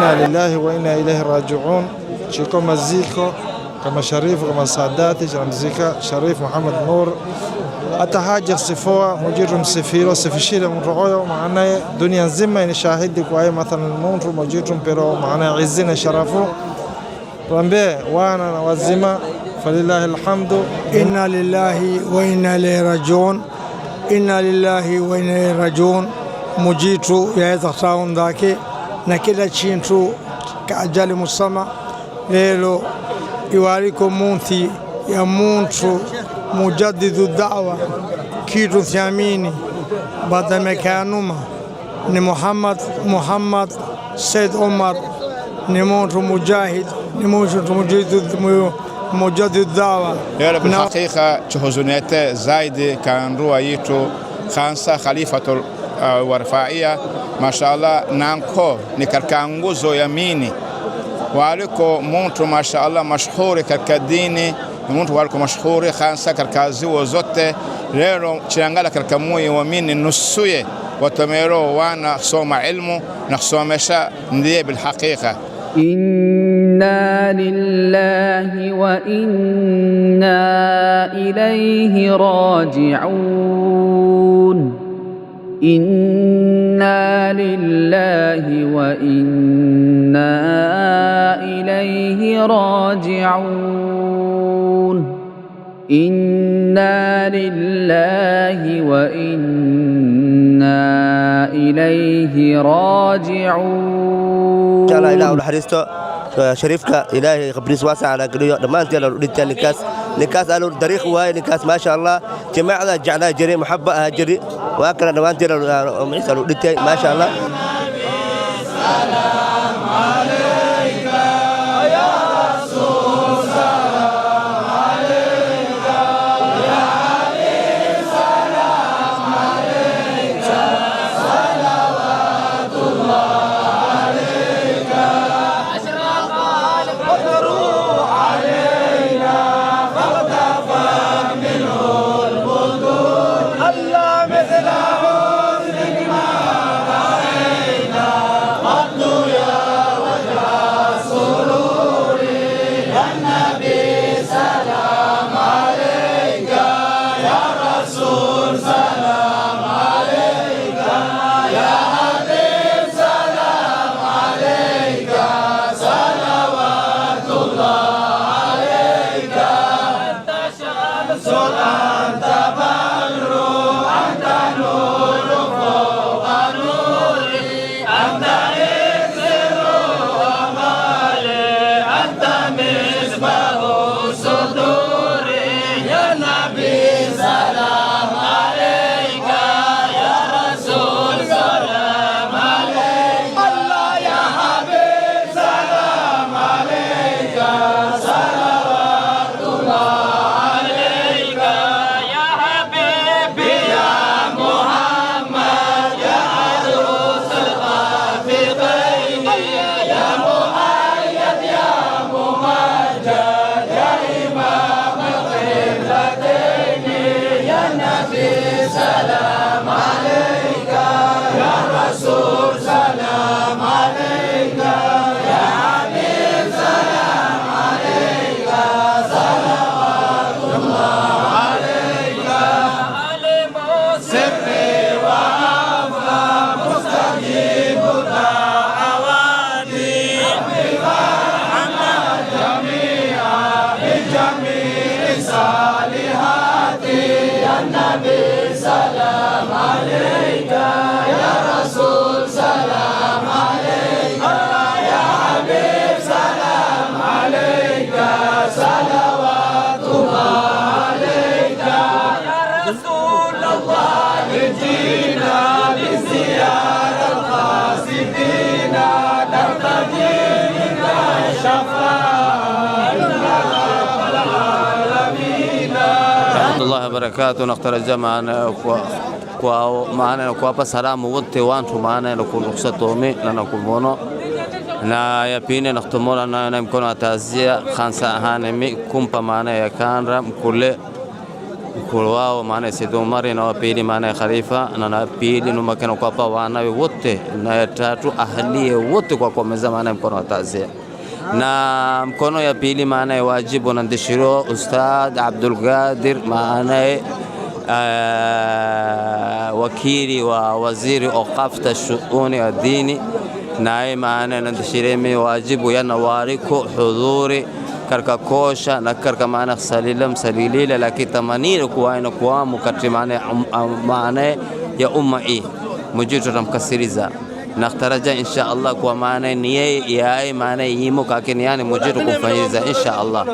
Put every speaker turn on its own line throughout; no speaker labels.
inna lillahi wa inna ilayhi raji'un. Chiko maziko kama Sharifu kama Saadati Shamzika Sharif Muhammad Nur atahaja sifoa mujiru msifiro sifishira mroyo maana dunia nzima ni shahidi kwa mathalan mtu mujiru mpero maana izina sharafu tuambie wana na wazima falillahi alhamdu.
Inna lillahi wa inna ilayhi raji'un. Inna lillahi wa inna ilayhi raji'un. Mujitu yaweza saun dhake na kila chintu kaajali musama lelo iwaliko munthi ya muntu mujaddidu da'wa kitu thiamini baada mekanuma ni Muhammad Said Omar ni muntu mujahid ni muntu mujaddidu da'wa.
بالحقيقة تهزنيت زايد كان روايته خانسة خليفة الورفائية ما شاء الله نانكو نكركانغوزو يميني waliko mtu mashaallah mashhuri katika dini, mtu waliko mashhuri hasa katika ziwa zote. Leo changala katika moyo wa mini nusuye watomero wana soma ilmu na kusomesha ndiye bilhaqiqa.
Inna lillahi wa inna ilayhi raji'un. Inna lillahi wa inna إليه راجعون. إنا لله وإنا إليه راجعون.
إن شاء الله إله الحريستو شريفك إلهي خبريس واسع على قليو لما أنت لو نكاس قالوا التاريخ وهاي نكاس ما شاء الله جماعة جعلها جري محبة هجري وأكل لما أنت لو ما شاء الله.
الله وبركاته نختار الجماعة معنا نكوابا سلام وانت وانتو معنا نكون رخصتومي لنكون بونو na ya pili nakhtumula na mkono atazia khansa hanemi kumpa maana ya kanra mkule mkulu wao maana Said Umar na wa pili maana khalifa na pili no makana kwa pa wanawe wote na ya tatu ahlie wote kwa kuomeza maana mkono wa taazia na mkono ya pili maana wajibu na ndishiro Ustadh Abdul Qadir maana wakili wa waziri Awqafta shuuni ya dini naye maana ndishireme wajibu yana wariko hudhuri karka kosha na karka maana salilam salilila lakini tamanini kuwaina kuamu kati maana ya umma hii mujitu tamkasiriza naktaraja insha Allah kwa maana ni yeye yae maana yimo kakini yani mujitu kufanyiza insha Allah.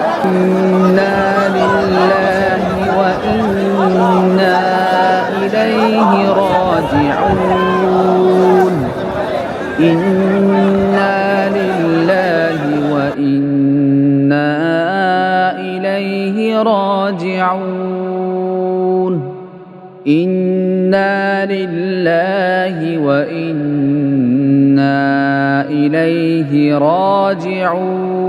إنا لله وإنا إليه راجعون إنا لله وإنا إليه راجعون إنا لله وإنا إليه راجعون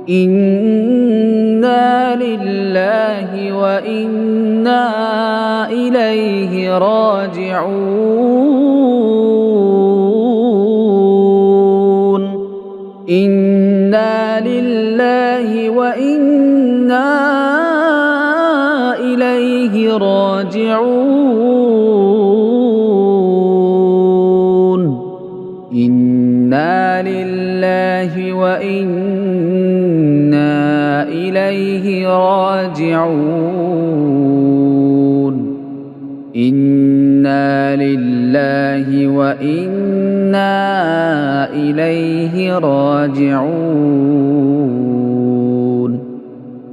إنا لله وإنا إليه راجعون إنا لله وإنا إليه إليه راجعون إنا لله وإنا إليه راجعون إنا لله وإنا إليه راجعون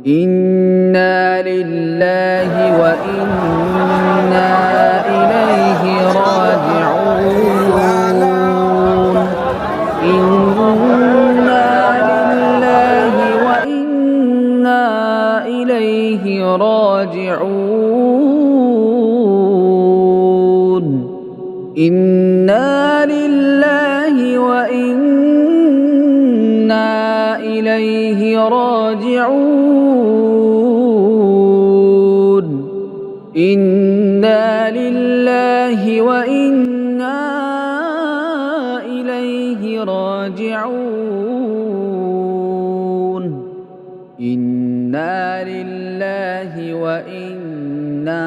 إنا لله وإنا إليه راجعون إنا لله وإنا إليه راجعون إنا لله وإنا إليه راجعون إنا لله وإنا إليه راجعون إنا لله وإنا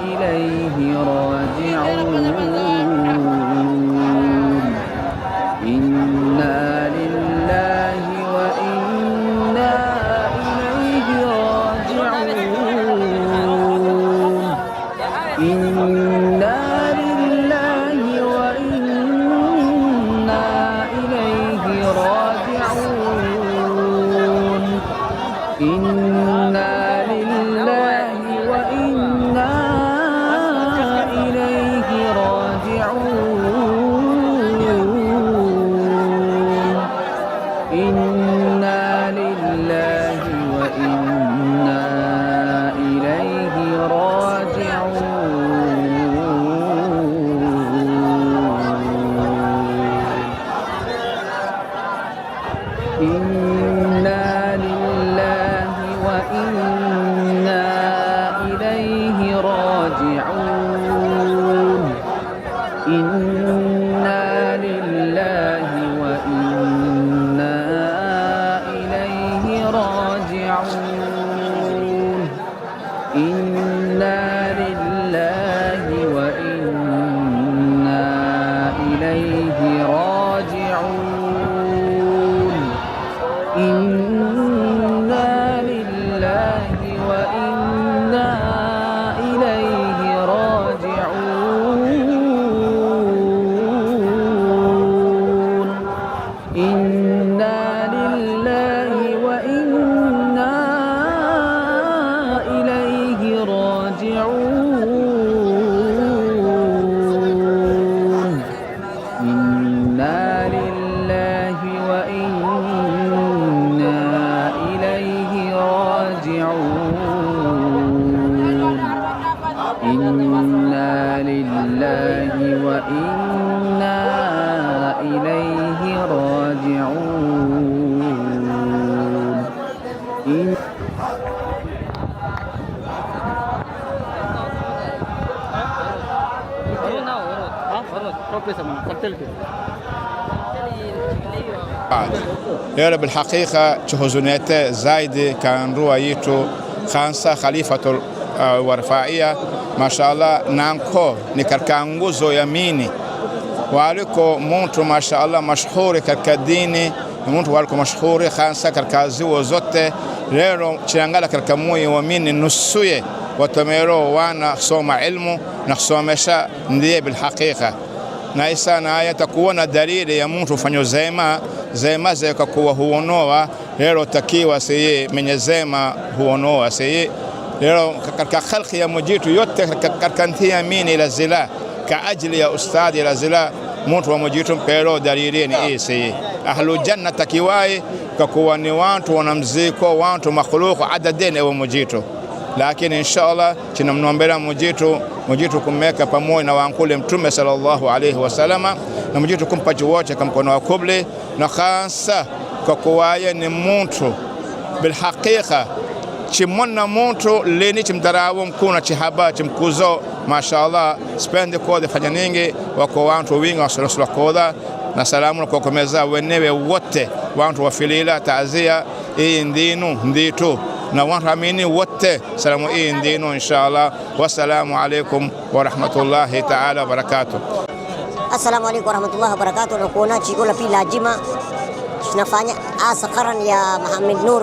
إليه راجعون إنا لله وإنا إليه راجعون إنا لله وإنا إليه راجعون إنا لله وإنا إليه راجعون إنا لله وإنا إليه راجعون إنا لله وإنا إليه راجعون إنا لله وإنا إليه راجعون إنا لله وإنا إليه راجعون إنا لله وإنا إليه راجعون إنا لله وإنا إليه راجعون إنا لله وإنا إليه راجعون إنا لله وإنا إليه راجعون
Leo bilhaqiqa tuhuzunete zaidi kanrua yitu khansa khalifatul warfaia mashallah nanko ni katika nguzo ya mini waliko mtu mashallah mashhuri katika dini mtu waliko mashhuri khansa katika ziwa zote leo changala katika moyo wa mini nusuye watomero wana kusoma ilmu na kusomesha ndiye bilhaqiqa na isana ayata kuona dalili ya mtu fanyo zema zeka kuwa huonoa leo takiwa siye mwenye zema huonoa siye leo katika khalqi ya mujitu yote katika ntia mini ila zila ka ajili ya ustadi ila zila mtu wa mujitu mpelo dalili ni siye ahlu janna takiwaye kwa ni watu wanamziko watu makhluku adadene wa mujitu lakini inshallah tunamnombea mujitu kumeka pamoja na wankule mtume sallallahu alayhi wasallama na mujitu kumpaji wote kama mkono wa kubli na hasa kwa kuwaye ni mtu bilhaqiqa chimona mtu leni chimdarawo mkuna chihaba chimkuzo mashallah spende kode fanya ningi wako watu wingi wasallallahu koda na salamu kwa komeza wenewe wote watu wafilila taazia hii ndinu nditu na wanramini wote salamu hii ndino inshallah. Wassalamu alaikum wa rahmatullahi ta'ala wa barakatuh.
Assalamu alaikum wa rahmatullahi wa barakatuh. Nakuona chikola pili lazima tunafanya asa qaran ya Muhammad Nur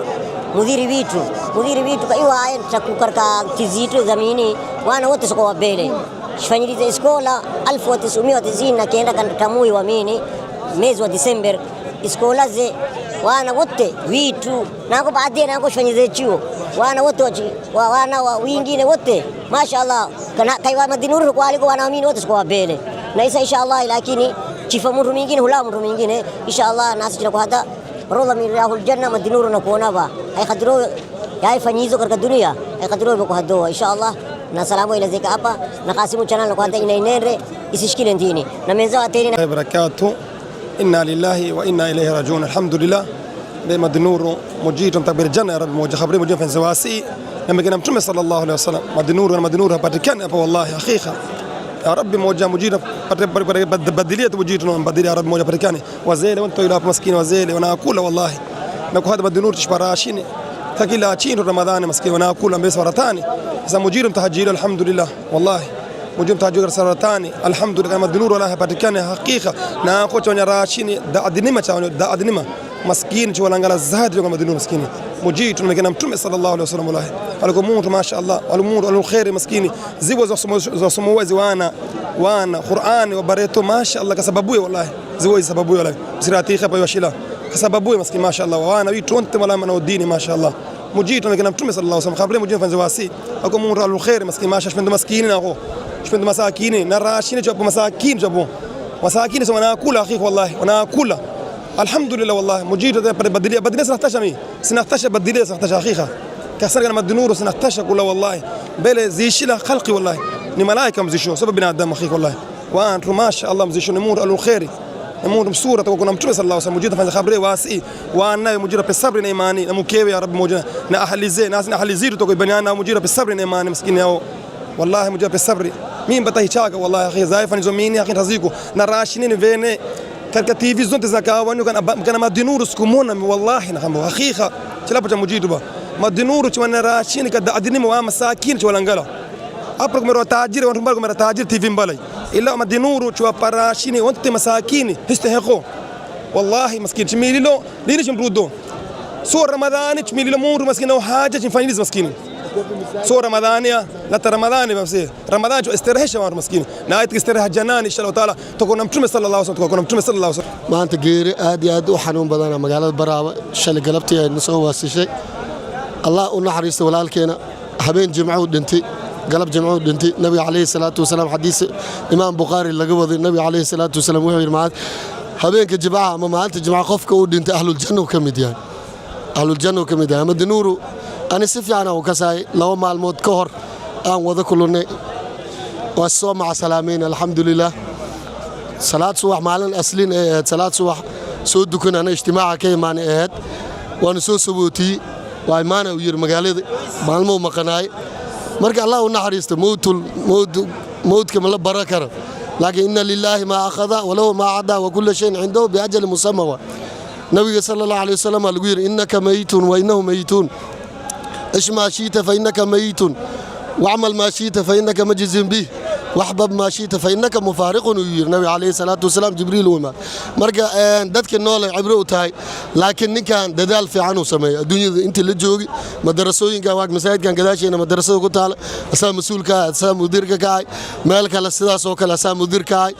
mudhiri vitu kaiwa aya takukarka kizito zamini wana wote soko wabele shifanyilize iskola 1990 na kenda kantamui wamini mwezi wa Disember iskola ze wana wote vitu nako baadaye nako shifanyilize chuo wana wote wana wengine wote mashaallah kana kaiwa madinuru kwa aliko wana wamini wote soko wabele na isa inshallah lakini chifa mtu mwingine hula mtu mwingine inshallah nasi kwa hata rola min riyahul janna madinuru na kuona ba ay khadro ya fanyizo katika dunia ay khadro bako hadoa inshallah na salamu ila zika hapa na Kasimu channel kwa hata inainere isishikile ndini na menza ateni
barakatuh. Inna lillahi wa inna ilayhi rajiun. Alhamdulillah be madinuru mujitum takbir janna ya rabbi moja khabri mujim fan zawasi na mgena mtume sallallahu alayhi wasallam madinuru hapatikani hapa wallahi hakika ya rabbi moja mujira badilia tujito na badilia ya rabbi moja patikani wazee watu ila maskini wazee wanakula wallahi na kwa hada madinuru tishparashini takila chini ramadhani maskini wanakula mbesa waratani sasa mujira mtahajiri alhamdulillah wallahi mujira mtahajiri saratani alhamdulillah madinuru wala hapatikani hakika na kocha wanyarashini daadinima maskini chwalangala zahadi kwa madinuru maskini mujiri tunamekena mtume sallallahu alaihi wasallam wallahi alikumuntu mashaallah alumundo alkhairi maskini zibo za somowazi wana Qur'ani wa bareto mashaallah kasababu wallahi zibo sababu wallahi sirati khapa yashila kasababu maskini mashaallah wana witu wote wala na dini mashaallah mujiri tunamekena mtume sallallahu alaihi wasallam khabri mujiri fanzi wasi alikumuntu alkhairi maskini mashaallah shpendo maskini nako shpendo masakini na rashini chapo masakini sio wanakula akhi wallahi wanakula alhamdulillah wallahi mujiri badilia sinahtasha badilia sinahtasha akhiha كسر كلام الدنور سنحتاج كله والله بل زيشله خلقي والله ni malaika mzisho sababu binadamu akhi wallahi wa antu masha Allah mzisho ni mundu alkhairi ni mundu msura kuna mtume sallallahu alaihi wasallam mujida fanya khabri wasi wa annaye mujida pe sabri na imani na mkewe ya rabbi moja na ahlize na ahlizitu to ibaniana mujida pe sabri na imani maskini yao wallahi mujida pe sabri mimi batahi chaka wallahi akhi zaifa nizomini akhi taziko na rashini vene katika TV zote za kawani kana madinuru sikumona wallahi na khambo akhiha chilapo cha mujidu madinuru chwana rashini kada adini wa masakin chwalangala apro kumero tajiri watu mbali kumero tajiri TV mbali ila madinuru chwa parashini wote masakini histahiko wallahi maskini chimililo lini chimrudo so ramadhani chimililo mundu maskini au haja chimfanyiliza maskini so ramadhani la ramadhani basi ramadhani cho istirahesha watu maskini na ayat istiraha janani inshallah taala tukona mtume sallallahu alaihi wasallam tukona mtume sallallahu alaihi wasallam
maanta geeri aad u xanuun badana magaalada Baraaba shalay galabtii ay soo waasishay الله ونحرس ولالكينا حبين جمعوا دنتي قلب جمعوا دنتي النبي عليه الصلاة والسلام حديث إمام بخاري اللي قبض النبي عليه الصلاة والسلام وحي المعاد حبين كجماعة ما أنت جماعة خفك ودنت أهل الجنة وكمديان أهل الجنة وكمديان مد نورو أنا سفي أنا وكساي لو مع الموت كهر أنا وذا كلنا والصوم مع سلامين الحمد لله صلاة صباح معلن أصلين صلاة صباح سود كنا أنا اجتماع كي معني إهد ونسوس سبوتي وإيمانه وير مقالد معلمه مقناي مرك الله ونحرسته موت كما بركة لكن إن لله ما أخذ وله ما عدا وكل شيء عنده بأجل مسمى النبي صلى الله عليه وسلم قال إنك ميت وإنه ميتون إيش ما شئت فإنك ميت واعمل ما شئت فإنك مجز به واحبب ما شئت فإنك مفارق النبي عليه الصلاة والسلام جبريل وما مرجع دتك النول عبره تاي لكن نكان ددال في عنه سماء الدنيا أنت اللي جوجي مدرسوين كواك مساعد كان كذا شيء أنا مدرسة قلت على أسام مسؤول كا أسام مدير كاي مالك على السداس وكلا أسام مدير كاي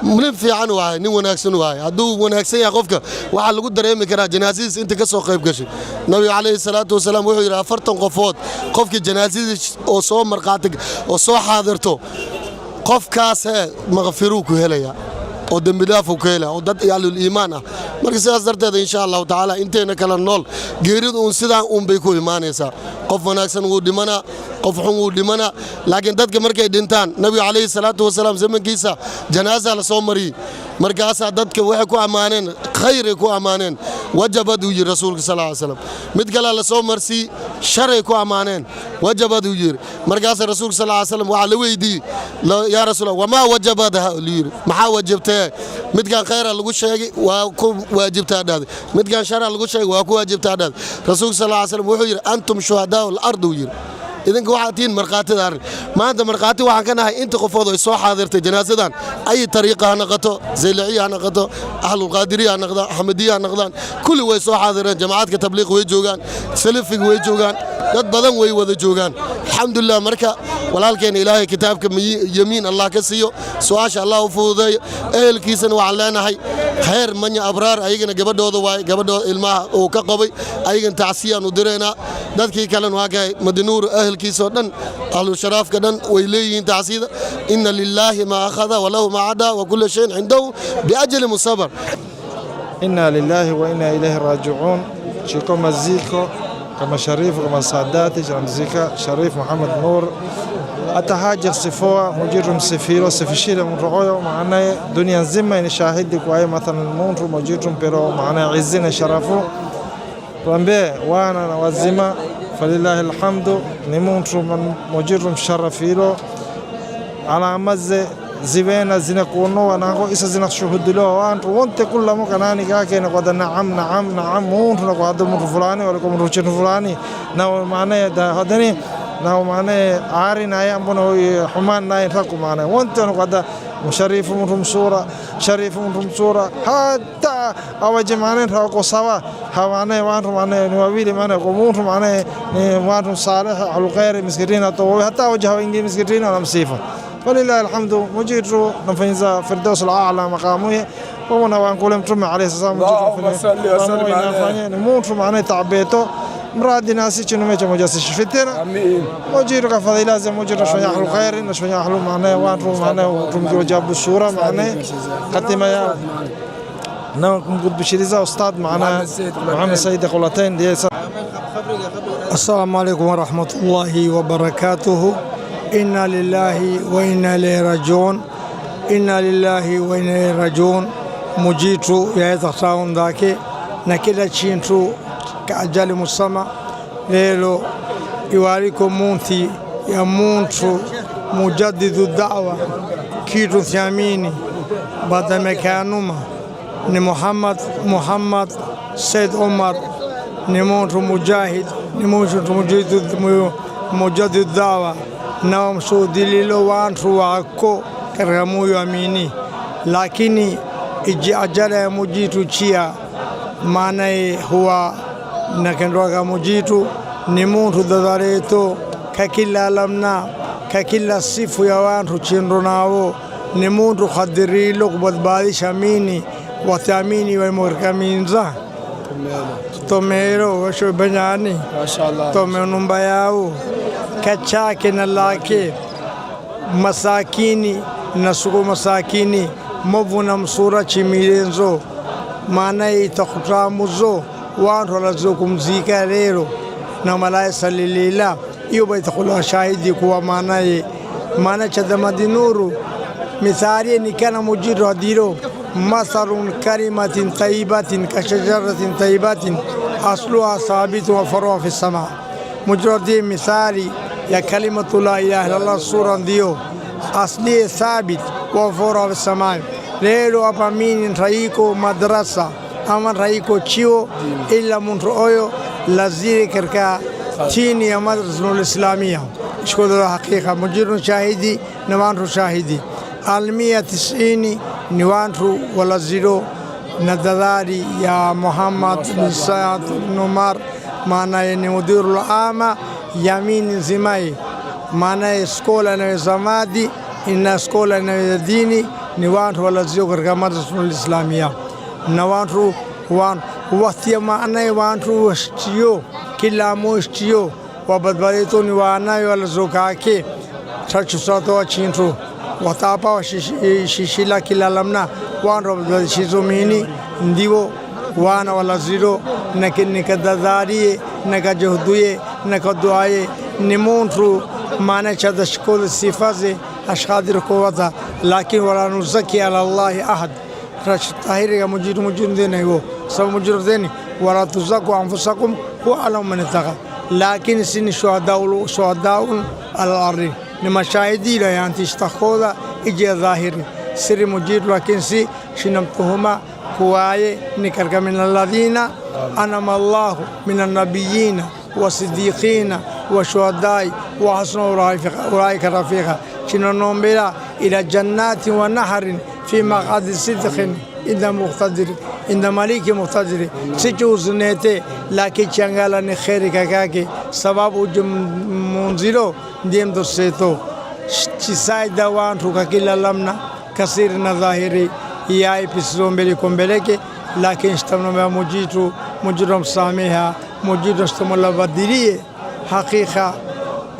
من في عنه هاي نو وناكسن هاي عدو وناكسن يا قفك وعلى قدر يوم كنا جنازيس أنت كسو خيب كشي النبي عليه الصلاة والسلام وحي فرتن قفوت قفك جنازيس أو صوم مرقاتك أو صو حاضرته قف كاس مغفروك هليا oo dambi dhaaf u keenay oo dad yaalul iimaan ah marka sidaas darteed insha Allah taala inteena kala nool geeridu un sidaan un bay ku iimaanaysaa qof wanaagsan uu dhimana qof xun uu dhimana laakiin dadka markay dhintaan nabi kaleey salaatu wasalaam zamankiisa janaaza la soo mariyay markaas dadka waxay ku amaaneen khayr ku amaaneen wajabad uu yiri rasuulka sallallahu alayhi wasallam mid kale la soo marsi sharay ku amaaneen wajabad uu yiri markaas rasuulka sallallahu alayhi wasallam waxa la weydiiyay ya rasuul wama wajabadaha yiri maxaa wajibtay mid kan khayr lagu sheegay waa ku waajibtaa dhaaday mid kan shar lagu sheegay waa ku waajibtaa dhaaday rasuulka sallallahu alayhi wasallam wuxuu yiri antum shuhadaa al-ard yiri idinka waxaad tihiin marqaatida arrin maanta marqaati waxaan ka nahay inta qofood ay soo xaadirtay janaasadan ay tariiqa noqoto zayliciya noqoto ahlul qaadiriya noqdo ahmadiya noqdaan kulli way soo xaadireen jamaacadka tabliiq way joogaan salafiga way joogaan dad badan way wada joogaan alxamdulillah marka walaalkeen ilaahay kitaabka yamiin allah ka siiyo su'aasha allah u fududeeyo ehelkiisana waxaan leenahay khayr manya abraar ayagana gabadhooda waay gabadhooda ilmaha oo ka qabay ayagana tacsiyaan u direena dadkii kale waa ka madinuur ehelkiisa dhan ahlu sharaafka dhan way leeyihiin tacsiyada inna lillahi ma akhadha wa lahu ma ada wa kullu shay'in indahu bi ajli musabar
inna lillahi wa inna ilayhi raji'un chiko maziko kama Sharifu kama Saadati Mzika Sharif Muhammad Nur atahaja sifoa mujiru msifiro sifishile mroyo maana dunia nzima ni shahidi kwa hiyo mathalan mtu mujiru mpero maana izina sharafu tuambie wana na wazima falillahi alhamdu ni mtu mujiru msharafilo ala maze zibena zinakuno nako isa zinashuhudilo wantu wote kullamo kanani kake na kwa naam mtu na kwa mtu fulani wala kwa mtu fulani na maana da hadani na maana ari na yambona human na yataku maana wote na kwa msharifu mtu msura sharifu mtu msura hata awaje maana hawako sawa hawana watu maana ni wawili maana kwa mtu maana ni watu salih alkhair miskirina to hata wajha wengi miskirina na msifa ولله الحمد مجير نفنزا فردوس الأعلى مقامه ومنا وانقول مترم عليه السلام مجير موت معناه تعبيته مراد ناسي شنو ميجا مجلس شفتنا مجير كفضيلة زي مجير شوية حلو خير نشوية حلو معناه وانرو معناه وتم جاب الصورة معناه قدما يا نعم قد بشريزة أستاذ معنا محمد سيد خلتين
السلام عليكم ورحمة الله وبركاته إنا لله وإنا إليه راجعون إنا لله وإنا إليه راجعون مجيتو يا تخاون ذاك نكلا تشينتو كأجل مسمى ليلو يواريكم مونتي يا مونتو مجدد الدعوة كيتو ثاميني بعد مكانوما محمد سيد عمر نمونتو مجاهد نمونتو مجدد الدعوة na msudililo wantu wako katika moyo amini lakini ajala ya mujitu chia maana huwa nakendwa mujitu ni mtu dadareto kakila lamna kakila sifu ya wantu chindo nao ni mtu khadirilo kubadbadisha amini wathamini wa murkaminza tomero washo banyani mashallah tomenumba yao kachake na lake masakini na suko masakini mavuna msura chimirenzo maana itakutamuzo wantu walazokumzika lero na malaya salilila iyo baitakula shahidi kuwa maana cha madinuru mithali ni kana mujiru adiro masarun karimatin tayyibatin kashajaratin tayyibatin asluha sabit wa faruha fi sama mujarrad mithali يا كلمة لا إله إلا الله سورة ديو أصلي ثابت وفورا في السماء ليلو أبامين رأيكو مدرسة أما رأيكو تشيو إلا من رؤيو لزيري كركا تيني يا مدرسة الإسلامية شكرا حقيقة مجير شاهدي نوانتو شاهدي المية 90 نوانتو ولا زيرو نداداري يا محمد بن سعد نمار معنا يعني مدير العامة يمين زماي معنا سكولا نزمادي إن سكولا نديني نوانتو ولا زيرو كركا مدرسة الإسلامية نوانتو وان وقتي معنا وانتو وشتيو كلا موشتيو وبدبريتو نوانا ولا زوكاكي تشوساتو تشينتو وتابا وشيشيلا كلا لمنا وان رب شيزوميني نديو وانا ولا زيرو نكداداري نكجهدوي نكدواي نمونترو معنا شد شكل صفات أشخاص قوة لكن ولا نزكي على الله أحد رش طاهر يا مجيد دينه سبب مجردين ولا تزكوا أنفسكم هو أعلم من اتقى لكن سن شهداء على الأرض لما شاهدي لا يعني تشتخوذا إجي ظاهري سر مجيد لكن سي شنمتهما كواي نكرك من الذين أنعم الله من النبيين والصديقين والشهداء وحسن أولئك رفيقا شننهم بلا إلى جنات ونهر في مقعد صدق عند ملك مقتدر سجوز نيتي لكن شنغالا خير كاكي سبب منزلو ديم دوسيتو شساي دوان روكاكيلا لمنا كثير ظاهري ياي بسلوم بلكم بلكي لكن اشتمنا مجرم ساميها مجرم اشتمنا بديريه حقيقة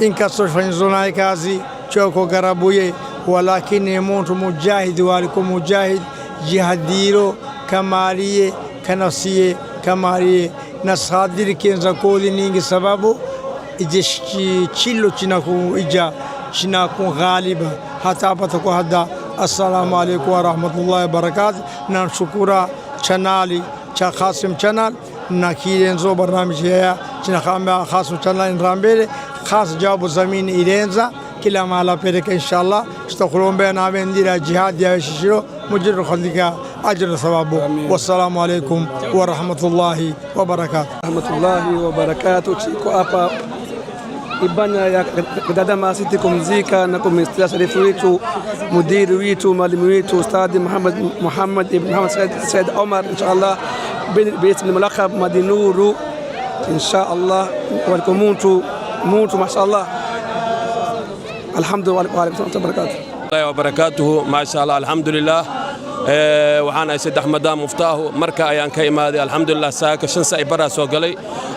إنك صرفين زناي كازي شوكو غرابويه ولكن يموت مجاهد والكم مجاهد جهاديرو كماليه كنفسيه كماليه نصادر كنزا كولي نيجي سببو إجش تشيلو تشناكو إجا تشناكو غالبا حتى بتكو هذا السلام عليكم ورحمة الله وبركاته نشكرا شنالي شخاصم شنال نكيرين زو برنامج هي شنخام خاصم شنال رامبيل خاص جواب زمين إيرينزا كلا ما لا بيرك إن شاء الله استخلون بينا بندير جهاد يا شيشرو مجرد خليك أجر ثوابه والسلام عليكم ورحمة الله وبركاته
ورحمة الله وبركاته تشيكو أبا ibana ya dada masiti kumzika na kumstia sharifu wetu mudiri wetu mwalimu wetu ustadi Muhammad ibn Muhammad Said Omar inshallah باسم الملقب مدينور ان شاء الله ولكم موتوا ما شاء الله الحمد لله وعليكم السلام
الله وبركاته ما شاء الله الحمد لله وحنا سيد أحمد مفتاحه مركا أيان كيمادي الحمد لله ساك شنسا إبرة سوقلي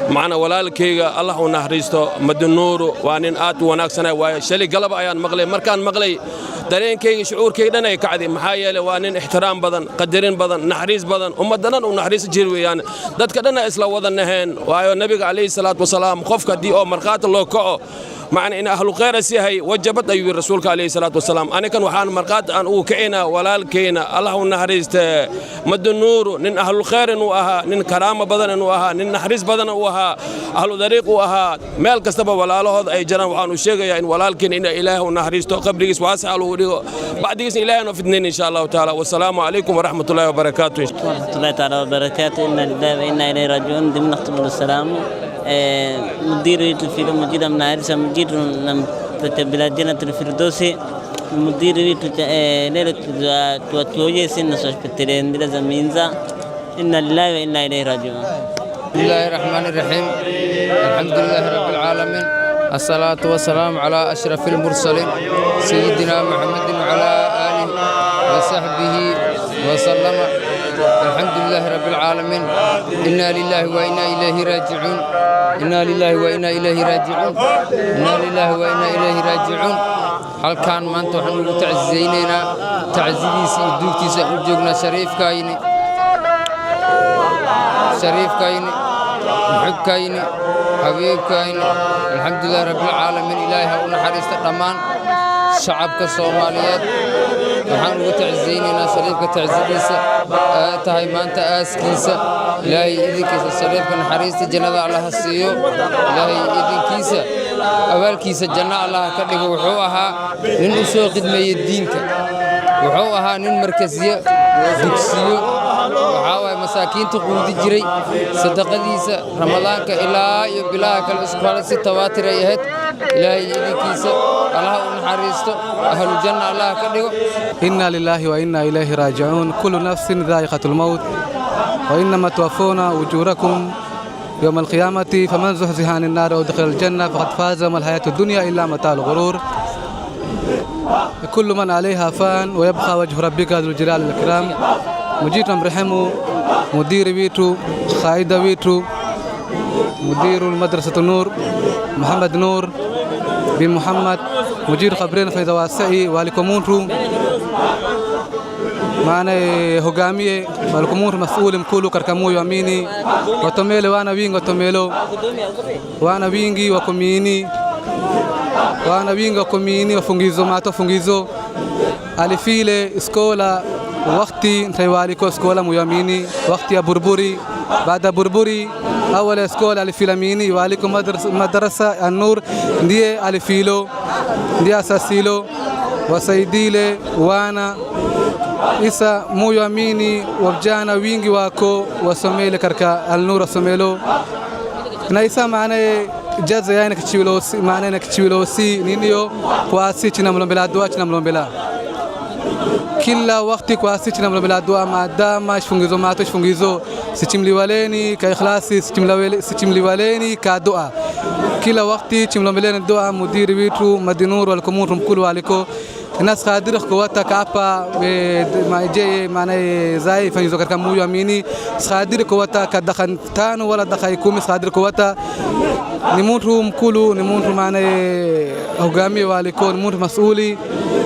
معنا ولالكي الله ونهريستو مدن نور وانين آت وناكسنا وشلي قلب أيان مغلي مركان مغلي دارين كي شعور كي دنا يكعدي محايا وانين احترام بدن قدرين بدن نحريس بدن ومدنا ونحريس جيروي يعني دت كدنا إسلا وذن نهين وأيو النبي عليه الصلاة والسلام خوف كدي أو مرقات الله كأو معنى إن أهل خير سيهي وجبت أيوة الرسول عليه الصلاة والسلام أنا كان وحان مرقات أن أوكينا ولالكينا الله ونهريست مد النور نن أهل الخير وأها نن كرامة بدن وأها نن نحريس بدن وأها أهل طريق وأها مال كسب ولا له أي جنا وحان وشيء يعني ولالكين إن إله ونهريست قبل جس واسع له بعد جس إله في اثنين إن شاء الله تعالى والسلام عليكم ورحمة الله وبركاته.
ورحمة الله تعالى وبركاته إن الله وإنا إليه راجعون ضمن اختبار السلام مدير الفيلم مدير من عارس مدير بلادنا الفردوسي مدير ليلة توجه سن سوشبترين دل زمينزا إن الله وإنا إليه راجعون.
بسم الله الرحمن الرحيم الحمد لله رب العالمين الصلاة والسلام على أشرف المرسلين سيدنا محمد وعلى آله وصحبه وسلم الحمد لله رب العالمين إنا لله وإنا إليه راجعون إنا لله وإنا إليه راجعون إنا لله وإنا إليه راجعون هل كان ما أنتم حنو تعزيننا تعزيسي دوكتي وجوجنا شريف كايني محب كايني حبيب كايني الحمد لله رب العالمين إلهي ونحرس الرحمن شعبك الصوماليات waxaan ugu tacsiinaynaa shariifka tacsidiisa tahay maanta aaskiisa ilaahay idinkiisa shariifka naxariista jannada Allah ha siiyo ilaahay idinkiisa abaalkiisa janno Allah ka dhigo wuxuu ahaa nin u soo khidmeeyay diinka wuxuu ahaa nin markasiyo dugsiyo waxaa waay masaakiinta quudi jiray sadaqadiisa ramadaanka ilaa iyo bilaha kale isku hal si tawaatir ay ahayd ilaahay idinkiisa Allah u naxariisto ahlu janna Allah ka dhigo.
إنا لله وإنا إليه راجعون كل نفس ذائقة الموت وإنما توفون أجوركم يوم القيامة فمن زحزح عن النار ودخل الجنة فقد فاز وما الحياة الدنيا إلا متاع الغرور كل من عليها فان ويبقى وجه ربك ذو الجلال والإكرام مجيد رحمه مدير بيتو قائد بيتو مدير المدرسة النور محمد نور بن محمد مدير خبرين في دواسعي والكمونتو معنا هجامية والكمونتو مسؤول مكولو كركمو يميني وتميلو وانا وينغ وتميلو وانا وينغي وكميني وانا وينغ وكميني وفنجيزو ماتو فنجيزو alifile iskola وقتي نتواليكو اسكولا مياميني وقتي بربوري بعد بربوري أول اسكولا الفيلاميني واليكو مدرسة النور دي الفيلو دي أساسيلو وسيديلي وانا isa muamini wa vijana wingi wako wasomele katika Al-Nur somelo na isa maana jaza yana kichiwilosi maana na kichiwilosi niniyo kwa sisi tunamlombela dua tunamlombela kila wakati kwa sisi tunamlombela dua maadama shifungizo mato shifungizo sichimliwaleni ka ikhlasi sichimliwaleni ka dua kila wakati chimlombeleni dua mudiri wetu Madinur walikumu mkulu waliko الناس قادر قوتها كابا ما جاي معنا زي فنيزو كركم مو يميني قادر قوتها كدخن تان ولا دخل يكون قادر قوتها نموتهم كله نموتهم معنا هجامي والكون نموت مسؤولي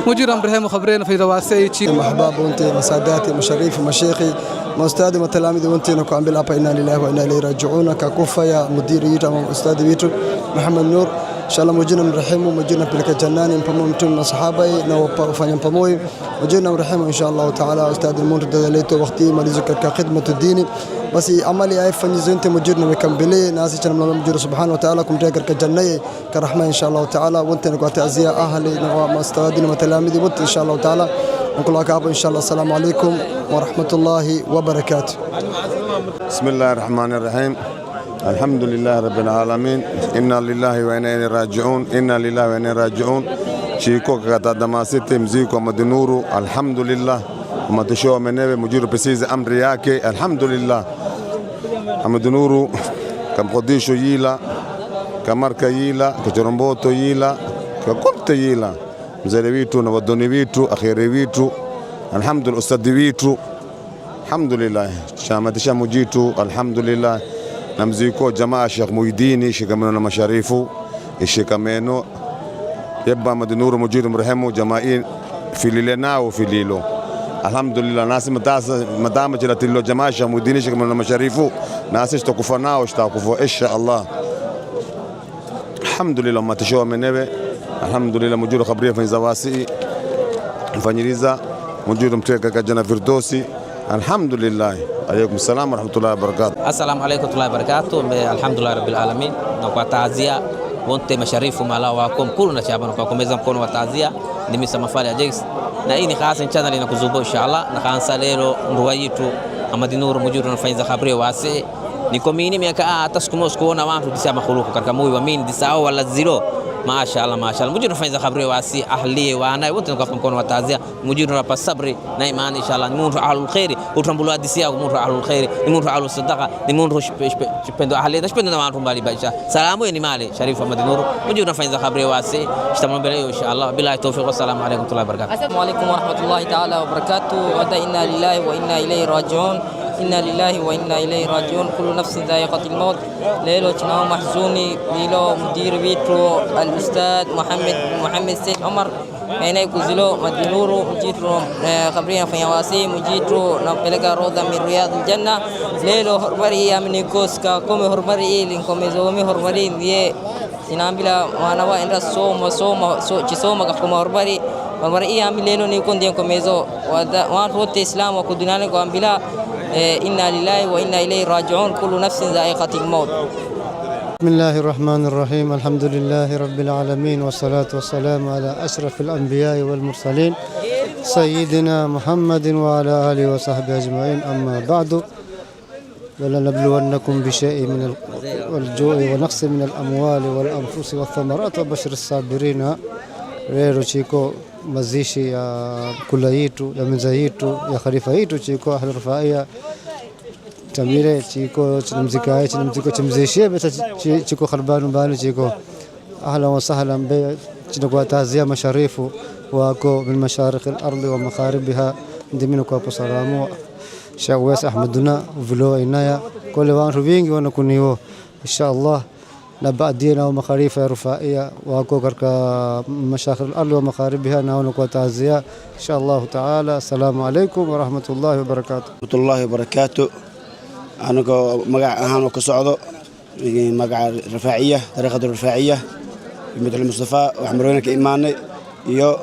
مجرم برهم خبرنا في رواسي شيء
محباب وانت مساداتي مشريف مشايخي أستاذي وتلاميذي وانت نكو عم بلعب إنا لله وإنا إليه راجعون ككوفة يا مدير يتم أستاذ بيتو محمد نور إن شاء الله مجينا مرحمه مجينا بلك جناني مبمو متون أصحابي نوفاني مبموي مجينا مرحمه إن شاء الله تعالى أستاذ المنتدى دليته وقتي ما لذكر كخدمة الدين بس عملي أي فني زنت مجينا مكملي ناسي كنا من مجير سبحانه وتعالى كم تاجر كجنة كرحمة إن شاء الله تعالى وانت نقول تعزية أهلي نقول مستوادين وتلاميذي وانت إن شاء الله تعالى نقول لك إن شاء الله السلام عليكم ورحمة الله وبركاته.
بسم الله الرحمن الرحيم. الحمد لله رب العالمين. إنا لله وإنا إليه راجعون. إنا لله وإنا إليه راجعون. شيكو كاتا دماسيتي مزيكو مدنورو الحمد لله وما تشوه منه مجيرو بسيز أمر ياكي الحمد لله. مدنورو كم قديشو يلا كماركا يلا كجرمبوتو يلا ككنت يلا مزالي ويتو نودوني ويتو أخيري ويتو الحمد لله أستاذ ويتو الحمد لله شامت شامجيتو الحمد لله نمزيكو جماعة شيخ مويديني شيخ منو مشاريفو الشيخ منو يبقى مدنور مجيد مرحمو جماعين في ليلنا وفي ليلو الحمد لله ناس مدام جلت له جماعة شيخ مويديني شيخ منو مشاريفو ناس اشتكفنا واشتكفوا إن شاء الله الحمد لله ما تشوه من نبي الحمد لله مجيد خبرية في زواسي فنيريزا مجيد متركة كجنا فردوسي الحمد لله. عليكم السلام ورحمة الله وبركاته.
السلام عليكم ورحمة الله وبركاته. الحمد لله رب العالمين. نقول تعزية وانت مشاريف ومالا وكم كلنا شعبنا وكم إذا كنا وتعزية نمسا مفعل أجيس نأيني خاص إن شاء الله نكذبه إن شاء الله نخان ساليرو روايتو أمد نور مجرد نفين خبري واسع نكميني ميكا تسكموس كونا وانتو دسا مخلوق كركموي ومين دسا ولا زيرو ما شاء الله ما شاء الله مجرد نفين خبري واسع أهلي وأنا وانت نكفن كنا وتعزية مجرد نرى الصبر نايمان إن شاء الله نموت على الخير وترمبلوا دسيا ونموت على الخير نموت على الصدقة نموت شبندو أهلي ده شبندو ما نرمبالي باشا سلامو يعني مالي شريف أمد نور مجرد نفين خبري واسع اشتمل بلاي إن شاء الله بالله التوفيق والسلام عليكم ورحمة الله وبركاته.
السلام عليكم ورحمة الله تعالى وبركاته. إنا لله وإنا إليه راجعون. إنا لله وإنا إليه راجعون. كل نفس ذائقة الموت. ليلو تناو محزوني ليلو مدير بيترو الأستاذ محمد سيد عمر أنا يكوزلو مدينورو مجيترو خبرين في يواسي مجيترو نبلغ روضة من رياض الجنة ليلو هربري يا من يكوسكا كم هربري لينكم يزومي هربري دي sinambila manawa enda chisoma kafuma horbari iya milelo ni kondi komezo wa wote islam wa kudunani kwa ambila inna lillahi wa inna ilayhi raji'un kullu nafsin dha'iqatul maut.
بسم الله الرحمن الرحيم الحمد لله رب العالمين والصلاة والسلام على أشرف الأنبياء والمرسلين سيدنا محمد وعلى آله وصحبه أجمعين أما بعد ولنبلونكم بشيء من الجوع ونقص من الأموال والأنفس والثمرات وبشر الصابرين ريرو تشيكو مزيشي يا كلايتو يا مزايتو يا خليفايتو تشيكو أهل الرفاعية تميري تشيكو تشمزيكاي تشمزيكو تشمزيشي بس تشيكو خربان بانو تشيكو أهلا وسهلا ب تشيكو تعزية مشاريفو واكو من مشارق الأرض ومغاربها دمينكو أبو سلامو شاويس أحمدنا وفلو إنايا كل وان روبينج ونكونيو إن شاء الله نبعد دينا ومخاريف رفائية وأكو كركا مشاخر الأرض ومخاربها نكو تعزية إن شاء الله تعالى. السلام عليكم ورحمة الله وبركاته.
ورحمة الله وبركاته. أنا مقع كصعدو مقع الرفاعية طريقة الرفاعية بمدح المصطفى وحمرونا كإيماني يو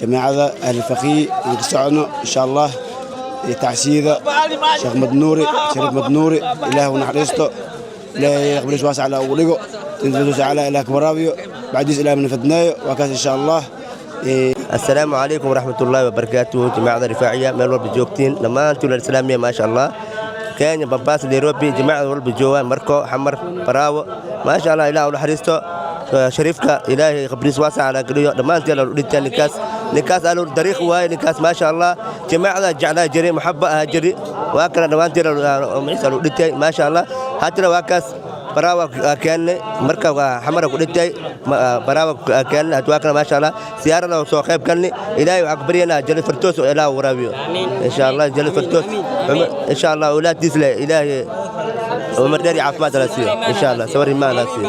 جماعة أهل الفقيه عن كصعدنا إن شاء الله تعسيدة شيخ مدنوري شريف مدنوري إله ونحرسته إله يقبل واسع على أوليقه تنزلوا تعالى إله كبرابيو بعديس إله من فتنايو وكاس إن شاء الله.
السلام عليكم ورحمة الله وبركاته جماعة الرفاعية من الورب جوكتين لما أنتم الإسلامية ما شاء الله كان بمباس نيروبي جماعة الورب جوا مركو حمر براو ما شاء الله إله ونحرسته شريفك إلهي خبريس واسع على قليو لما أنت لو نكاس قالوا الدريخ واي نكاس ما شاء الله جماعة جعلها جري محبة جري وأكل لما أنت لو ما شاء الله حتى لو أكاس براو كان مركب حمر قلتي براو كان أتواكل ما شاء الله سيارة لو صاحب كان إلهي أكبرنا جل فرتوس إله ورابيو إن شاء الله جل فرتوس إن شاء الله أولاد تسلا إلهي ومرداري عفمات راسية إن شاء الله سوري ما راسية